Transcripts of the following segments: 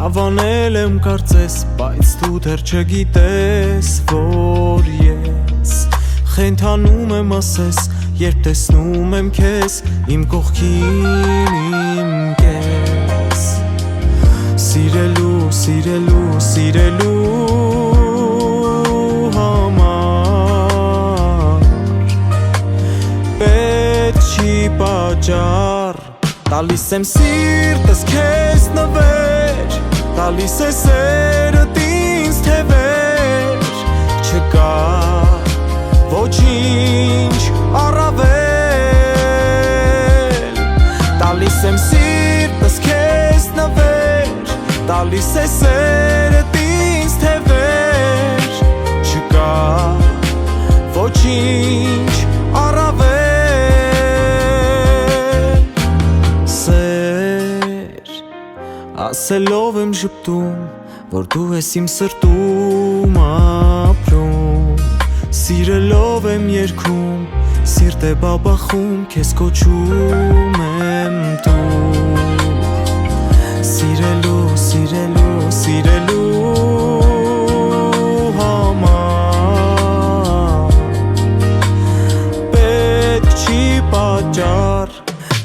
Հավանել եմ կարծես, բայց դու դեռ չգիտես, որ ես խենթանում եմ ասես, երբ տեսնում եմ քեզ իմ կողքին իմ կես Սիրելու համար պետք չի պատճառ Տալիս եմ սիրտս քեզ նվեր Տալիս է սերդ ինձ թևեր Չկա ոչինչ առավել Տալիս եմ սիրտս քեզ նվեր Տալիս է սերդ ինձ թևեր Չկա ոչինչ առավել Սեր ասելով եմ ժպտում Որ դու ես իմ սրտում ապրում Սիրելով եմ երգում Սիրտ է բաբախում Քեզ կոչում եմ դու Սիրելու համար Պետք չի պատճառ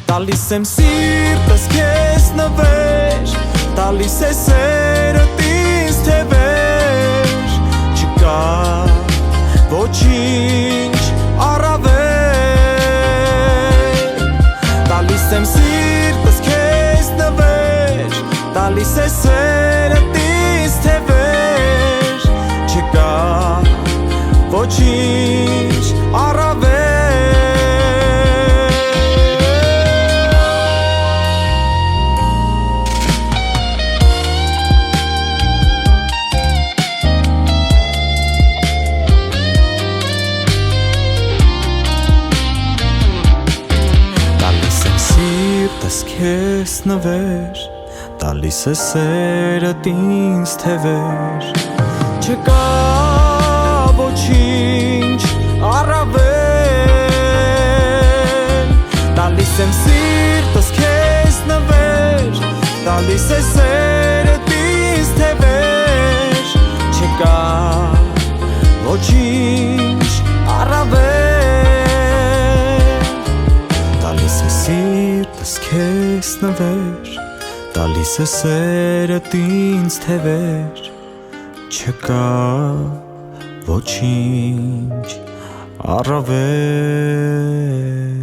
Տալիս եմ սիրտս քեզ նվեր Տալիս է սերդ ինձ թևեր Չկա ոչինչ առավել Տալիս եմ սիրտս քեզ նվեր Տալիս է սերդ ինձ թևեր Չկա ոչինչ առավել Սիրտս քեզ նվեր Տալիս է սերդ ինձ թևեր Չկա ոչինչ առավել Տալիս եմ սիրտս քեզ նվեր Տալիս է սերդ ինձ թևեր Չկա ոչինչ առավել Տալիս է սիրտս քեզ նվեր Տալիս է սերդ ինձ թևեր Չկա ոչինչ առավել